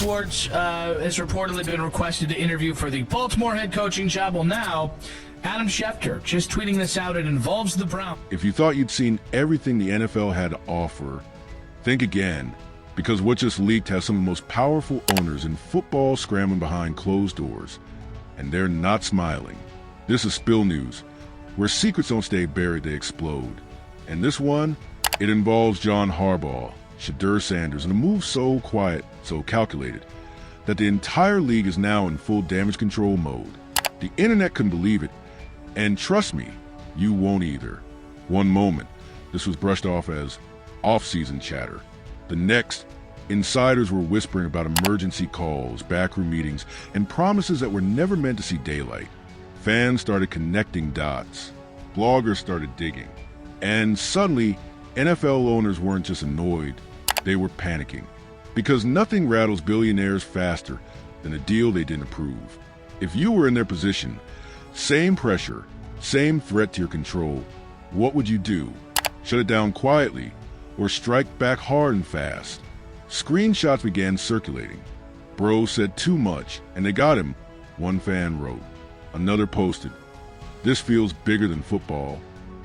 Schwartz has reportedly been requested to interview for the Baltimore head coaching job. Well, now, Adam Schefter just tweeting this out. It involves the Browns. If you thought you'd seen everything the NFL had to offer, think again, because what just leaked has some of the most powerful owners in football scrambling behind closed doors, and they're not smiling. This is Spill News, where secrets don't stay buried, they explode. And this one, it involves John Harbaugh, Shedeur Sanders, and a move so quiet, so calculated, that the entire league is now in full damage control mode. The internet couldn't believe it, and trust me, you won't either. One moment, this was brushed off as off-season chatter. The next, insiders were whispering about emergency calls, backroom meetings, and promises that were never meant to see daylight. Fans started connecting dots. Bloggers started digging. And suddenly, NFL owners weren't just annoyed, they were panicking. Because nothing rattles billionaires faster than a deal they didn't approve. If you were in their position, same pressure, same threat to your control, what would you do? Shut it down quietly, or strike back hard and fast? Screenshots began circulating. Bro said too much, and they got him, one fan wrote. Another posted, this feels bigger than football,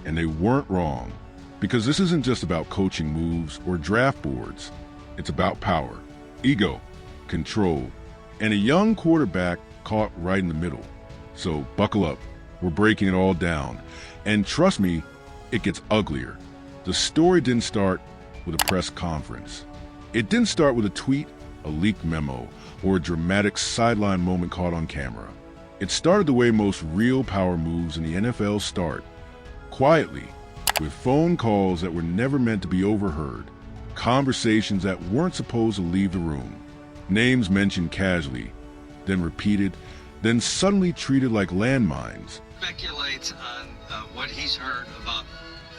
and they weren't wrong. Because this isn't just about coaching moves or draft boards. It's about power, ego, control, and a young quarterback caught right in the middle. So buckle up, we're breaking it all down. And trust me, it gets uglier. The story didn't start with a press conference. It didn't start with a tweet, a leaked memo, or a dramatic sideline moment caught on camera. It started the way most real power moves in the NFL start, quietly, with phone calls that were never meant to be overheard, conversations that weren't supposed to leave the room, names mentioned casually, then repeated, then suddenly treated like landmines. Speculates on what he's heard about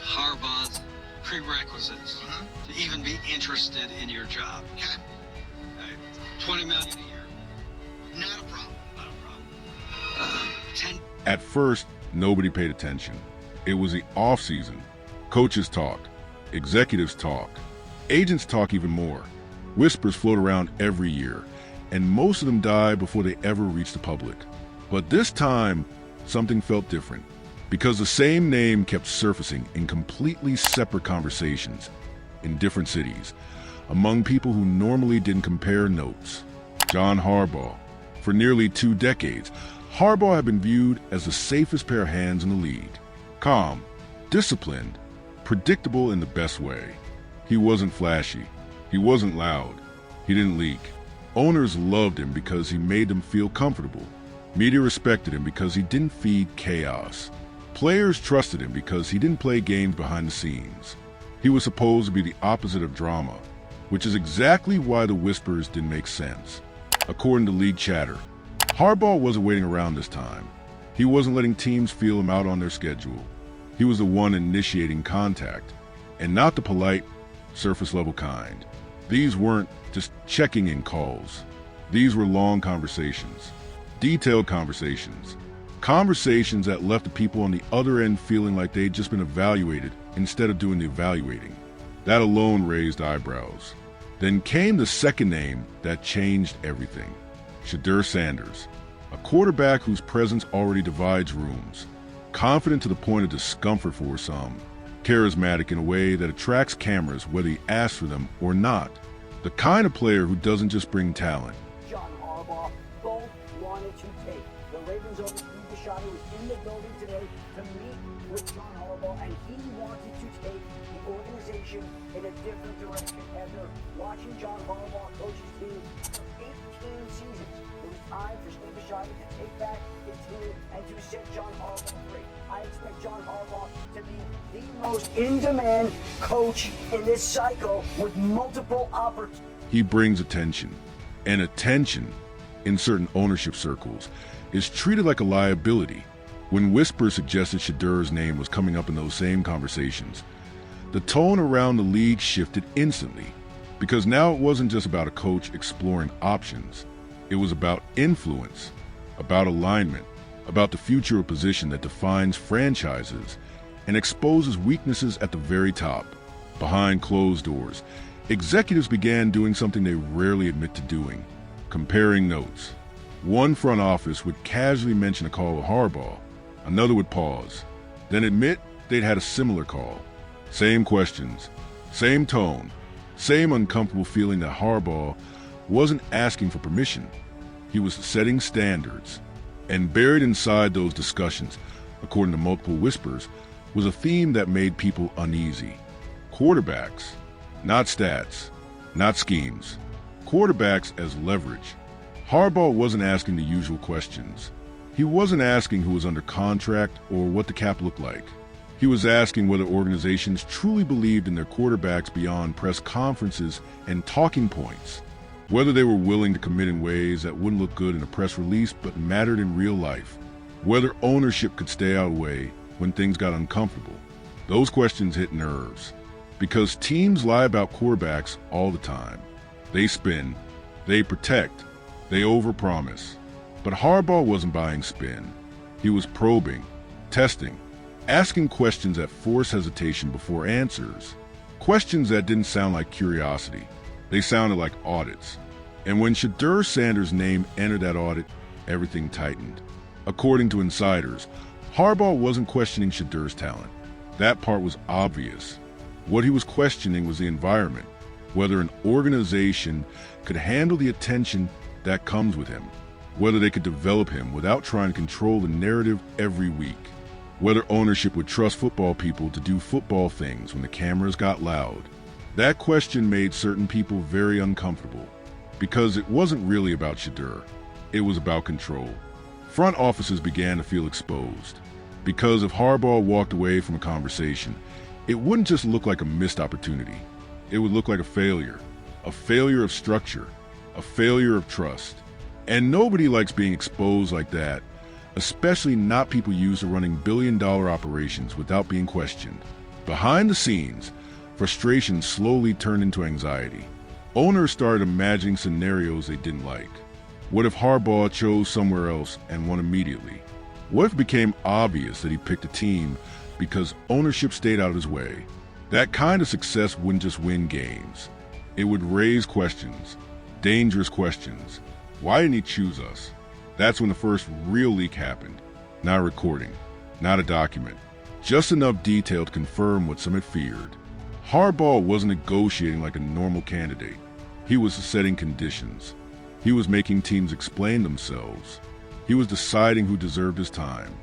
Harbaugh's prerequisites to even be interested in your job. Okay. $20 million a year. Not a problem. Not a problem. 10. At first, nobody paid attention. It was the off-season. Coaches talked. Executives talked. Agents talk even more. Whispers float around every year, and most of them die before they ever reach the public. But this time, something felt different, because the same name kept surfacing in completely separate conversations in different cities, among people who normally didn't compare notes. John Harbaugh. For nearly 2 decades, Harbaugh had been viewed as the safest pair of hands in the league. Calm, disciplined, predictable in the best way. He wasn't flashy. He wasn't loud. He didn't leak. Owners loved him because he made them feel comfortable. Media respected him because he didn't feed chaos. Players trusted him because he didn't play games behind the scenes. He was supposed to be the opposite of drama, which is exactly why the whispers didn't make sense. According to league chatter, Harbaugh wasn't waiting around this time. He wasn't letting teams feel him out on their schedule. He was the one initiating contact, and not the polite, surface-level kind. These weren't just checking-in calls. These were long conversations, detailed conversations, conversations that left the people on the other end feeling like they'd just been evaluated instead of doing the evaluating. That alone raised eyebrows. Then came the second name that changed everything. Shedeur Sanders, a quarterback whose presence already divides rooms, confident to the point of discomfort for some, charismatic in a way that attracts cameras whether he asks for them or not, the kind of player who doesn't just bring talent. John Harbaugh both wanted to take. The Ravens owner Steve Bisciotti was in the building today to meet with John Harbaugh, and he wanted to take the organization in a different direction. After watching John Harbaugh coach his team for 18 seasons, it was time for Steve Bisciotti to take back his team and to set John Harbaugh free. I expect John Harbaugh to be the most in-demand coach in this cycle with multiple opportunities. He brings attention, and attention, in certain ownership circles, is treated like a liability. When whispers suggested Shedeur's name was coming up in those same conversations, the tone around the league shifted instantly, because now it wasn't just about a coach exploring options. It was about influence, about alignment, about the future of a position that defines franchises and exposes weaknesses at the very top. Behind closed doors, executives began doing something they rarely admit to doing. comparing notes. One front office would casually mention a call with Harbaugh. Another would pause, then admit they'd had a similar call. Same questions, same tone, same uncomfortable feeling that Harbaugh wasn't asking for permission. He was setting standards. And buried inside those discussions, according to multiple whispers, was a theme that made people uneasy. Quarterbacks, not stats, not schemes. Quarterbacks as leverage. Harbaugh wasn't asking the usual questions. He wasn't asking who was under contract or what the cap looked like. He was asking whether organizations truly believed in their quarterbacks beyond press conferences and talking points, whether they were willing to commit in ways that wouldn't look good in a press release but mattered in real life, whether ownership could stay out of the way when things got uncomfortable. Those questions hit nerves, because teams lie about quarterbacks all the time. They spin, they protect, they overpromise. But Harbaugh wasn't buying spin. He was probing, testing, asking questions that forced hesitation before answers. Questions that didn't sound like curiosity. They sounded like audits. And when Shedeur Sanders' name entered that audit, everything tightened. According to insiders, Harbaugh wasn't questioning Shedeur's talent. That part was obvious. What he was questioning was the environment, whether an organization could handle the attention that comes with him, whether they could develop him without trying to control the narrative every week, whether ownership would trust football people to do football things when the cameras got loud. That question made certain people very uncomfortable, because it wasn't really about Shedeur. It was about control. Front offices began to feel exposed, because if Harbaugh walked away from a conversation, it wouldn't just look like a missed opportunity. It would look like a failure of structure, a failure of trust. And nobody likes being exposed like that, especially not people used to running billion-dollar operations without being questioned. Behind the scenes, frustration slowly turned into anxiety. Owners started imagining scenarios they didn't like. What if Harbaugh chose somewhere else and won immediately? What if it became obvious that he picked a team because ownership stayed out of his way? That kind of success wouldn't just win games. It would raise questions, dangerous questions. Why didn't he choose us? That's when the first real leak happened. Not a recording, not a document, just enough detail to confirm what some had feared. Harbaugh wasn't negotiating like a normal candidate. He was setting conditions. He was making teams explain themselves. He was deciding who deserved his time.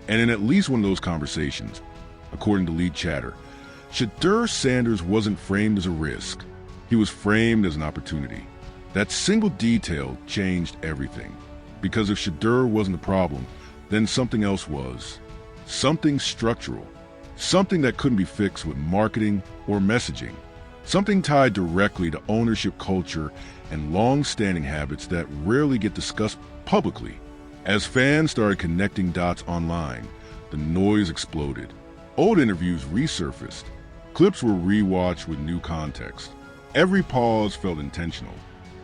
And in at least one of those conversations, according to lead chatter, Shedeur Sanders wasn't framed as a risk. He was framed as an opportunity. That single detail changed everything. Because if Shedeur wasn't the problem, then something else was. Something structural. Something that couldn't be fixed with marketing or messaging. Something tied directly to ownership culture and long-standing habits that rarely get discussed publicly. As fans started connecting dots online, the noise exploded. Old interviews resurfaced. Clips were rewatched with new context. Every pause felt intentional.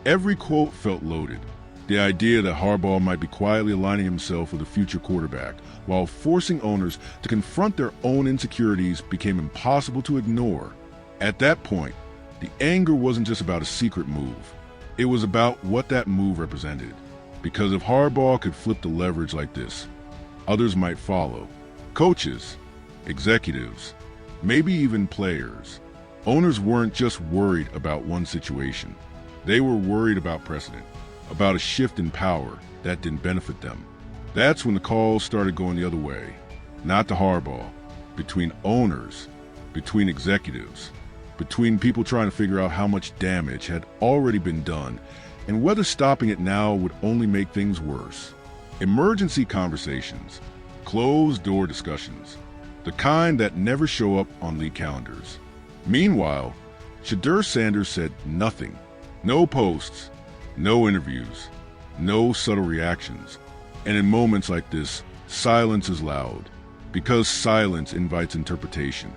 Every quote felt loaded. The idea that Harbaugh might be quietly aligning himself with a future quarterback while forcing owners to confront their own insecurities became impossible to ignore. At that point, the anger wasn't just about a secret move. It was about what that move represented. Because if Harbaugh could flip the leverage like this, others might follow. Coaches, executives, maybe even players. Owners weren't just worried about one situation. They were worried about precedent, about a shift in power that didn't benefit them. That's when the calls started going the other way. Not to Harbaugh, between owners, between executives, between people trying to figure out how much damage had already been done and whether stopping it now would only make things worse. Emergency conversations, closed-door discussions, the kind that never show up on league calendars. Meanwhile, Shedeur Sanders said nothing. No posts, no interviews, no subtle reactions. And in moments like this, silence is loud, because silence invites interpretation.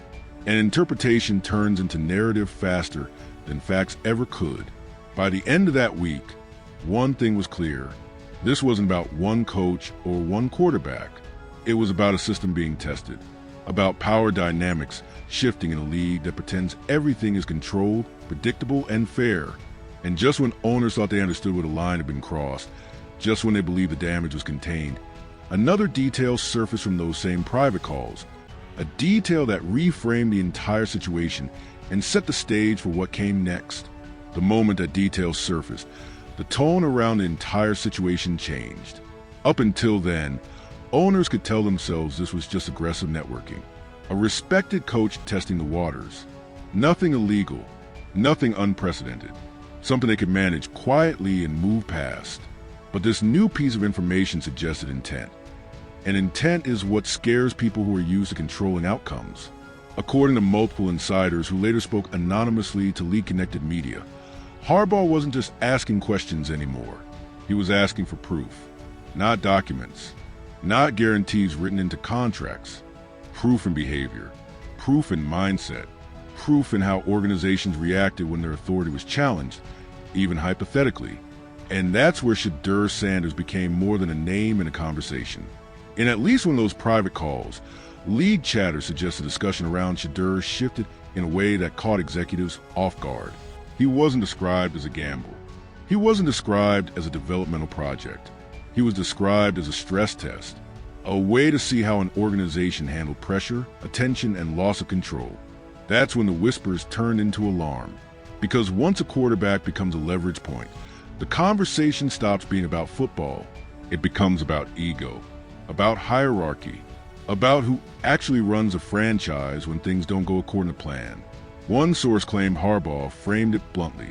And interpretation turns into narrative faster than facts ever could. By the end of that week, one thing was clear. This wasn't about one coach or one quarterback. It was about a system being tested, about power dynamics shifting in a league that pretends everything is controlled, predictable, and fair. And just when owners thought they understood where the line had been crossed, just when they believed the damage was contained, another detail surfaced from those same private calls, a detail that reframed the entire situation and set the stage for what came next. The moment that detail surfaced, the tone around the entire situation changed. Up until then, owners could tell themselves this was just aggressive networking, a respected coach testing the waters. Nothing illegal, nothing unprecedented, something they could manage quietly and move past. But this new piece of information suggested intent. And intent is what scares people who are used to controlling outcomes. According to multiple insiders who later spoke anonymously to league-connected media, Harbaugh wasn't just asking questions anymore. He was asking for proof, not documents, not guarantees written into contracts. Proof in behavior, proof in mindset, proof in how organizations reacted when their authority was challenged, even hypothetically. And that's where Shedeur Sanders became more than a name in a conversation. In at least one of those private calls, league chatter suggests the discussion around Shedeur shifted in a way that caught executives off guard. He wasn't described as a gamble. He wasn't described as a developmental project. He was described as a stress test, a way to see how an organization handled pressure, attention, and loss of control. That's when the whispers turned into alarm. Because once a quarterback becomes a leverage point, the conversation stops being about football. It becomes about ego, about hierarchy, about who actually runs a franchise when things don't go according to plan. One source claimed Harbaugh framed it bluntly.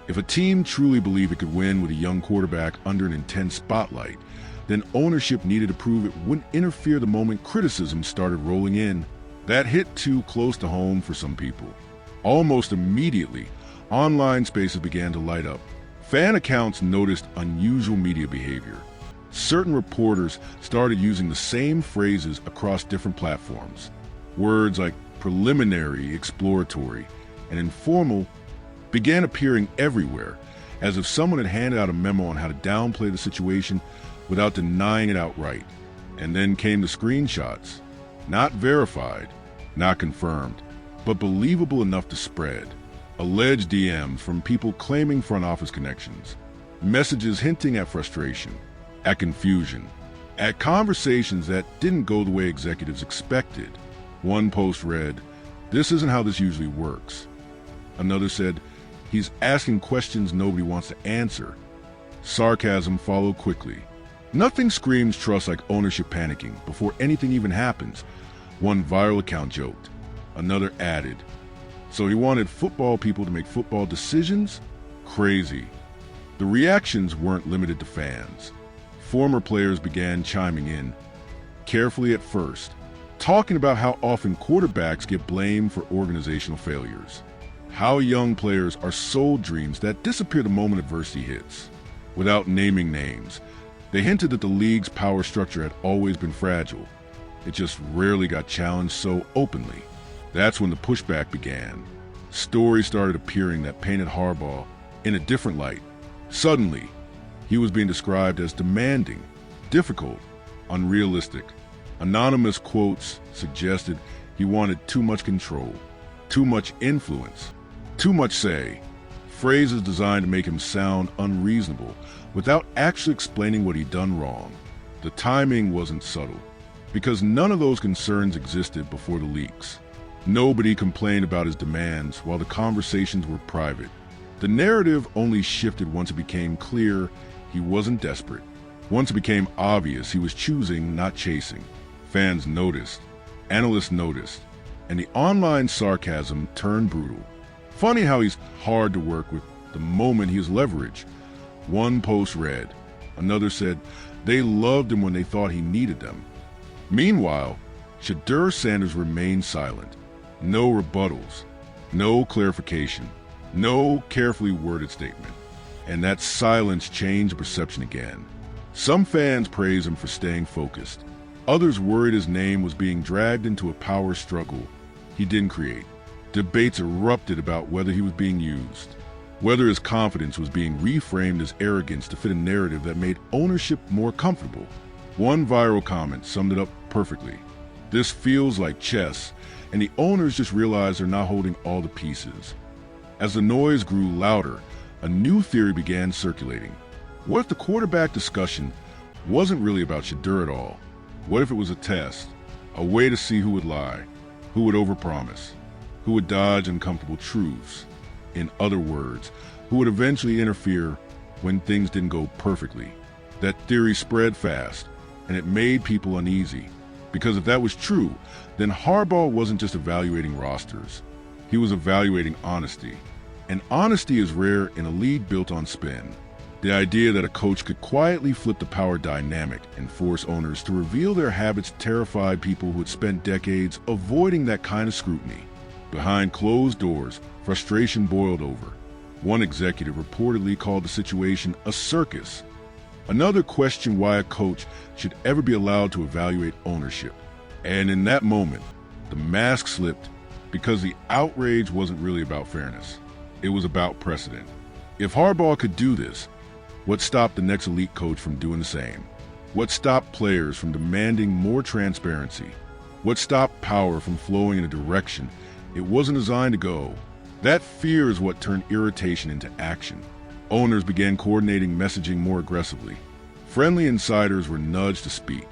If a team truly believed it could win with a young quarterback under an intense spotlight, then ownership needed to prove it wouldn't interfere the moment criticism started rolling in. That hit too close to home for some people. Almost immediately, online spaces began to light up. Fan accounts noticed unusual media behavior. Certain reporters started using the same phrases across different platforms. Words like preliminary, exploratory, and informal began appearing everywhere, as if someone had handed out a memo on how to downplay the situation without denying it outright. And then came the screenshots. Not verified, not confirmed, but believable enough to spread. Alleged DMs from people claiming front office connections. Messages hinting at frustration, at confusion, at conversations that didn't go the way executives expected. One post read, "This isn't how this usually works." Another said, "He's asking questions nobody wants to answer." Sarcasm followed quickly. Nothing screams trust like ownership panicking before anything even happens. One viral account joked. Another added, "So he wanted football people to make football decisions? Crazy." The reactions weren't limited to fans. Former players began chiming in, carefully at first, talking about how often quarterbacks get blamed for organizational failures. How young players are sold dreams that disappear the moment adversity hits. Without naming names, they hinted that the league's power structure had always been fragile. It just rarely got challenged so openly. That's when the pushback began. Stories started appearing that painted Harbaugh in a different light. Suddenly, he was being described as demanding, difficult, unrealistic. Anonymous quotes suggested he wanted too much control, too much influence, too much say. Phrases designed to make him sound unreasonable without actually explaining what he'd done wrong. The timing wasn't subtle, because none of those concerns existed before the leaks. Nobody complained about his demands while the conversations were private. The narrative only shifted once it became clear he wasn't desperate. Once it became obvious he was choosing, not chasing. Fans noticed, analysts noticed, and the online sarcasm turned brutal. Funny how he's hard to work with the moment he has leverage. One post read, another said they loved him when they thought he needed them. Meanwhile, Shedeur Sanders remained silent. No rebuttals, no clarification, no carefully worded statement. And that silence changed perception again. Some fans praised him for staying focused. Others worried his name was being dragged into a power struggle he didn't create. Debates erupted about whether he was being used, whether his confidence was being reframed as arrogance to fit a narrative that made ownership more comfortable. One viral comment summed it up perfectly. "This feels like chess, and the owners just realized they're not holding all the pieces." As the noise grew louder, a new theory began circulating. What if the quarterback discussion wasn't really about Shedeur at all? What if it was a test, a way to see who would lie, who would overpromise, who would dodge uncomfortable truths? In other words, who would eventually interfere when things didn't go perfectly? That theory spread fast, and it made people uneasy. Because if that was true, then Harbaugh wasn't just evaluating rosters. He was evaluating honesty. And honesty is rare in a league built on spin. The idea that a coach could quietly flip the power dynamic and force owners to reveal their habits terrified people who had spent decades avoiding that kind of scrutiny. Behind closed doors, frustration boiled over. One executive reportedly called the situation a circus. Another questioned why a coach should ever be allowed to evaluate ownership. And in that moment, the mask slipped because the outrage wasn't really about fairness. It was about precedent. If Harbaugh could do this, what stopped the next elite coach from doing the same? What stopped players from demanding more transparency? What stopped power from flowing in a direction it wasn't designed to go? That fear is what turned irritation into action. Owners began coordinating messaging more aggressively. Friendly insiders were nudged to speak.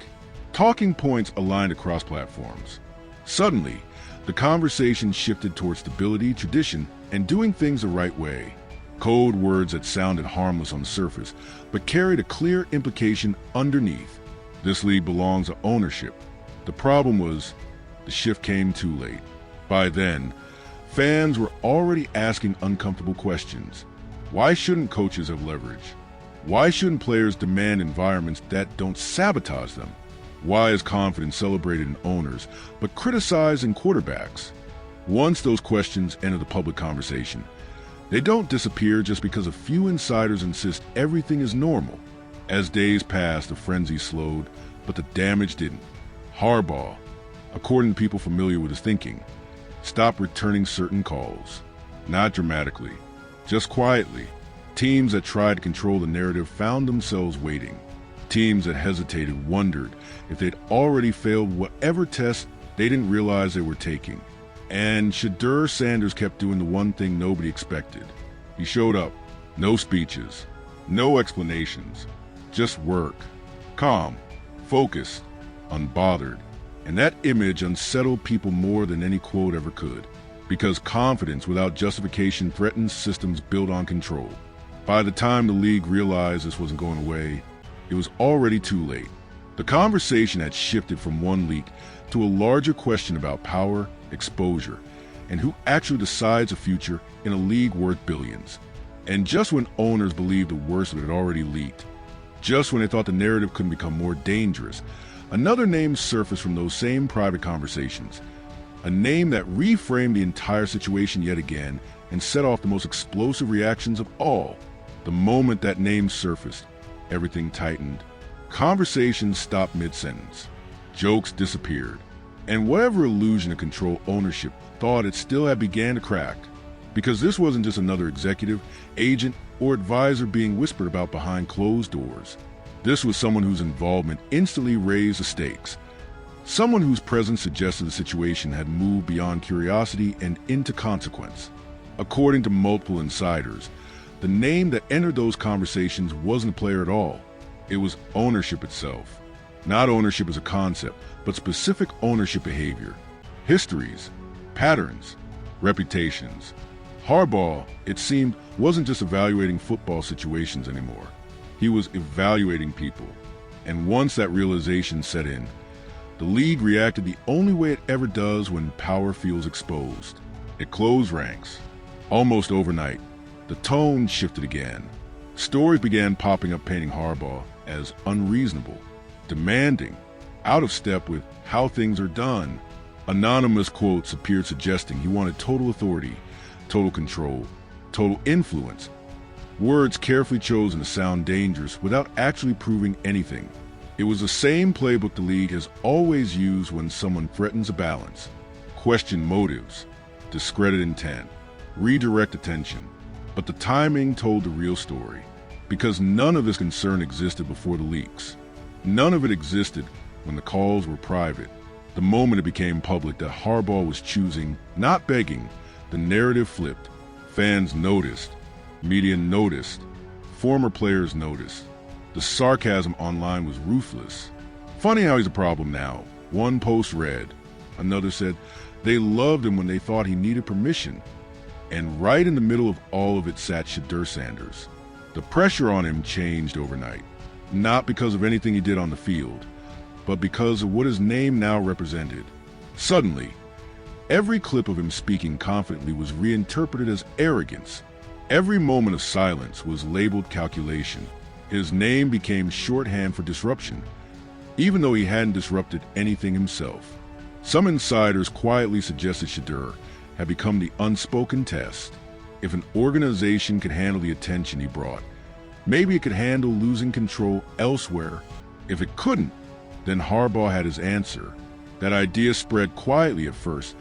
Talking points aligned across platforms. Suddenly, the conversation shifted towards stability, tradition, and doing things the right way. Code words that sounded harmless on the surface, but carried a clear implication underneath. This league belongs to ownership. The problem was, the shift came too late. By then, fans were already asking uncomfortable questions. Why shouldn't coaches have leverage? Why shouldn't players demand environments that don't sabotage them? Why is confidence celebrated in owners, but criticized in quarterbacks? Once those questions enter the public conversation, they don't disappear just because a few insiders insist everything is normal. As days passed, the frenzy slowed, but the damage didn't. Harbaugh, according to people familiar with his thinking, stopped returning certain calls. Not dramatically, just quietly. Teams that tried to control the narrative found themselves waiting. Teams that hesitated wondered if they'd already failed whatever test they didn't realize they were taking. And Shedeur Sanders kept doing the one thing nobody expected. He showed up. No speeches, no explanations, just work. Calm, focused, unbothered. And that image unsettled people more than any quote ever could. Because confidence without justification threatens systems built on control. By the time the league realized this wasn't going away, it was already too late. The conversation had shifted from one leak to a larger question about power, exposure, and who actually decides the future in a league worth billions. And just when owners believed the worst of it had already leaked, just when they thought the narrative couldn't become more dangerous, another name surfaced from those same private conversations. A name that reframed the entire situation yet again and set off the most explosive reactions of all. The moment that name surfaced, everything tightened. Conversations stopped mid-sentence. Jokes disappeared. And whatever illusion of control ownership thought it still had began to crack. Because this wasn't just another executive, agent, or advisor being whispered about behind closed doors. This was someone whose involvement instantly raised the stakes. Someone whose presence suggested the situation had moved beyond curiosity and into consequence. According to multiple insiders, the name that entered those conversations wasn't a player at all. It was ownership itself. Not ownership as a concept, but specific ownership behavior. Histories, patterns, reputations. Harbaugh, it seemed, wasn't just evaluating football situations anymore. He was evaluating people. And once that realization set in, the league reacted the only way it ever does when power feels exposed. It closed ranks. Almost overnight, the tone shifted again. Stories began popping up painting Harbaugh as unreasonable, demanding, out of step with how things are done. Anonymous quotes appeared suggesting he wanted total authority, total control, total influence. Words carefully chosen to sound dangerous without actually proving anything. It was the same playbook the league has always used when someone threatens a balance. Question motives, discredit intent, redirect attention. But the timing told the real story, because none of this concern existed before the leaks. None of it existed when the calls were private. The moment it became public that Harbaugh was choosing, not begging, the narrative flipped. Fans noticed. Media noticed. Former players noticed. The sarcasm online was ruthless. Funny how he's a problem now. One post read. Another said they loved him when they thought he needed permission. And right in the middle of all of it sat Shedeur Sanders. The pressure on him changed overnight. Not because of anything he did on the field, but because of what his name now represented. Suddenly, every clip of him speaking confidently was reinterpreted as arrogance. Every moment of silence was labeled calculation. His name became shorthand for disruption, even though he hadn't disrupted anything himself. Some insiders quietly suggested Shedeur had become the unspoken test. If an organization could handle the attention he brought, maybe it could handle losing control elsewhere. If it couldn't, then Harbaugh had his answer. That idea spread quietly at first,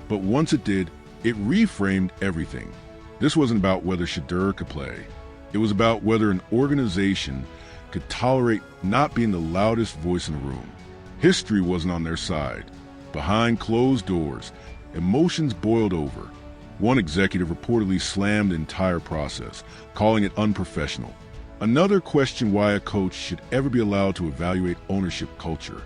but once it did, it reframed everything. This wasn't about whether Shedeur could play. It was about whether an organization could tolerate not being the loudest voice in the room. History wasn't on their side. Behind closed doors, emotions boiled over. One executive reportedly slammed the entire process, calling it unprofessional. Another questioned why a coach should ever be allowed to evaluate ownership culture.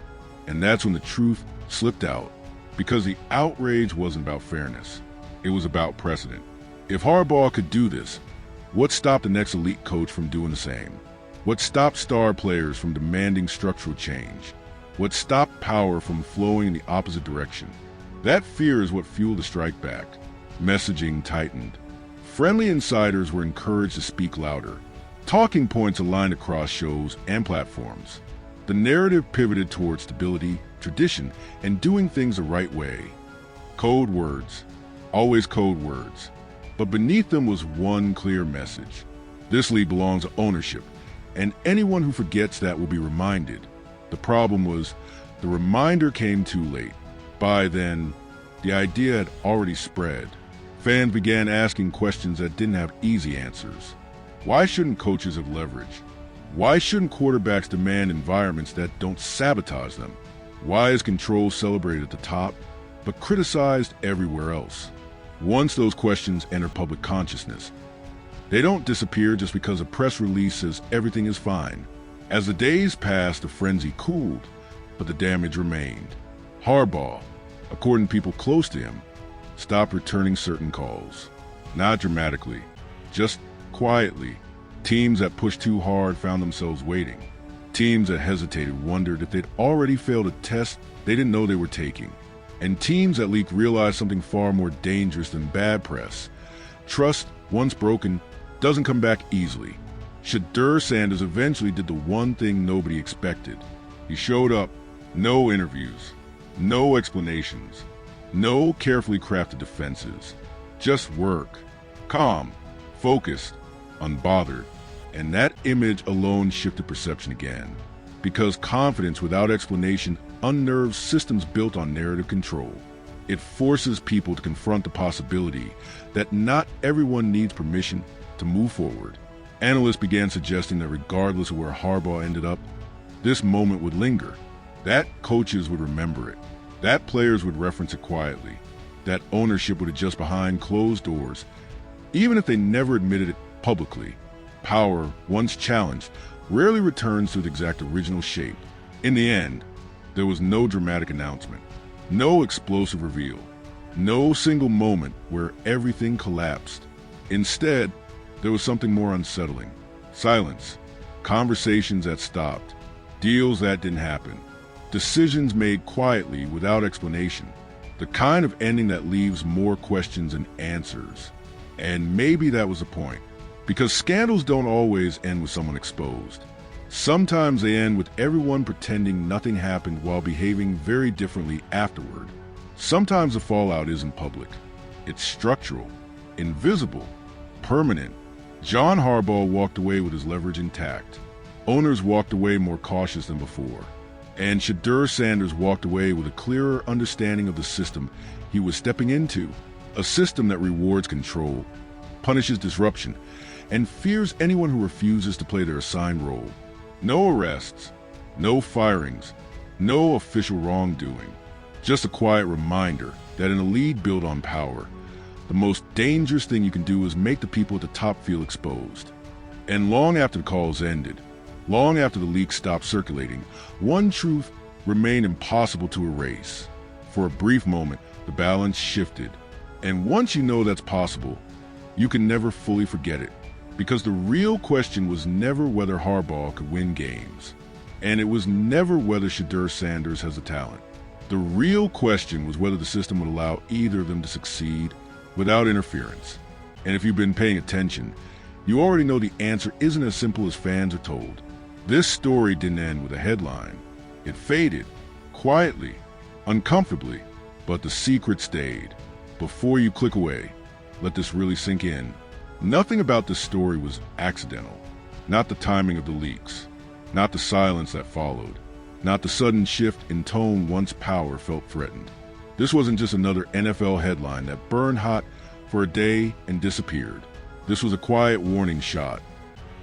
And that's when the truth slipped out. Because the outrage wasn't about fairness. It was about precedent. If Harbaugh could do this, what stopped the next elite coach from doing the same? What stopped star players from demanding structural change? What stopped power from flowing in the opposite direction? That fear is what fueled the strike back. Messaging tightened. Friendly insiders were encouraged to speak louder. Talking points aligned across shows and platforms. The narrative pivoted toward stability, tradition, and doing things the right way. Code words. Always code words. But beneath them was one clear message. This league belongs to ownership, and anyone who forgets that will be reminded. The problem was, the reminder came too late. By then, the idea had already spread. Fans began asking questions that didn't have easy answers. Why shouldn't coaches have leverage? Why shouldn't quarterbacks demand environments that don't sabotage them? Why is control celebrated at the top, but criticized everywhere else? Once those questions enter public consciousness, they don't disappear just because a press release says everything is fine. As the days passed, the frenzy cooled, but the damage remained. Harbaugh, according to people close to him, stopped returning certain calls. Not dramatically, just quietly. Teams that pushed too hard found themselves waiting. Teams that hesitated wondered if they'd already failed a test they didn't know they were taking. And teams that leaked realized something far more dangerous than bad press. Trust, once broken, doesn't come back easily. Shedeur Sanders eventually did the one thing nobody expected. He showed up, no interviews, no explanations, no carefully crafted defenses. Just work. Calm, focused, unbothered. And that image alone shifted perception again. Because confidence without explanation unnerves systems built on narrative control. It forces people to confront the possibility that not everyone needs permission to move forward. Analysts began suggesting that regardless of where Harbaugh ended up, this moment would linger. That coaches would remember it. That players would reference it quietly. That ownership would adjust behind closed doors, even if they never admitted it publicly. Power, once challenged, rarely returns to its exact original shape. In the end, there was no dramatic announcement, no explosive reveal, no single moment where everything collapsed. Instead, there was something more unsettling. Silence, conversations that stopped, deals that didn't happen, decisions made quietly without explanation. The kind of ending that leaves more questions than answers. And maybe that was the point. Because scandals don't always end with someone exposed. Sometimes they end with everyone pretending nothing happened while behaving very differently afterward. Sometimes the fallout isn't public. It's structural, invisible, permanent. John Harbaugh walked away with his leverage intact. Owners walked away more cautious than before. And Shedeur Sanders walked away with a clearer understanding of the system he was stepping into. A system that rewards control, punishes disruption, and fears anyone who refuses to play their assigned role. No arrests, no firings, no official wrongdoing. Just a quiet reminder that in a league built on power, the most dangerous thing you can do is make the people at the top feel exposed. And long after the calls ended, long after the leaks stopped circulating, one truth remained impossible to erase. For a brief moment, the balance shifted. And once you know that's possible, you can never fully forget it. Because the real question was never whether Harbaugh could win games. And it was never whether Shedeur Sanders has the talent. The real question was whether the system would allow either of them to succeed without interference. And if you've been paying attention, you already know the answer isn't as simple as fans are told. This story didn't end with a headline. It faded, quietly, uncomfortably, but the secret stayed. Before you click away, let this really sink in. Nothing about this story was accidental. Not the timing of the leaks, not the silence that followed, not the sudden shift in tone once power felt threatened. This wasn't just another NFL headline that burned hot for a day and disappeared. This was a quiet warning shot,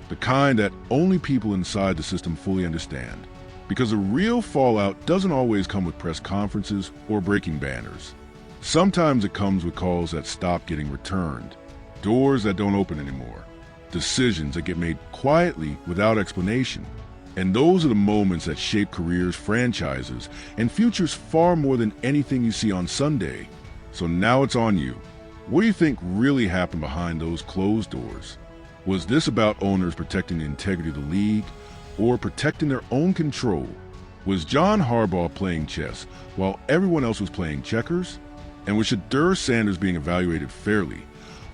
the kind that only people inside the system fully understand. Because the real fallout doesn't always come with press conferences or breaking banners. Sometimes it comes with calls that stop getting returned, doors that don't open anymore, decisions that get made quietly without explanation. And those are the moments that shape careers, franchises, and futures far more than anything you see on Sunday. So now it's on you. What do you think really happened behind those closed doors? Was this about owners protecting the integrity of the league or protecting their own control? Was John Harbaugh playing chess while everyone else was playing checkers? And was Shedeur Sanders being evaluated fairly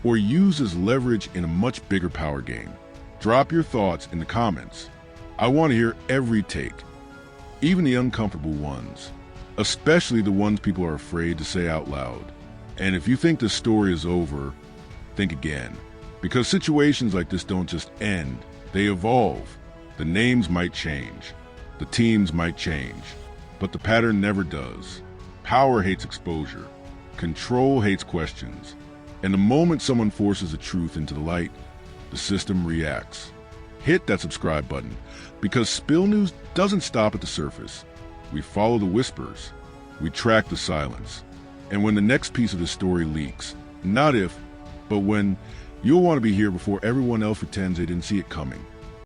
or used as leverage in a much bigger power game? Drop your thoughts in the comments. I want to hear every take, even the uncomfortable ones, especially the ones people are afraid to say out loud. And if you think the story is over, think again. Because situations like this don't just end, they evolve. The names might change, the teams might change, but the pattern never does. Power hates exposure, control hates questions, and the moment someone forces the truth into the light, the system reacts. Hit that subscribe button, because Spill News doesn't stop at the surface. We follow the whispers, we track the silence, and when the next piece of the story leaks, not if, but when, you'll want to be here before everyone else pretends they didn't see it coming.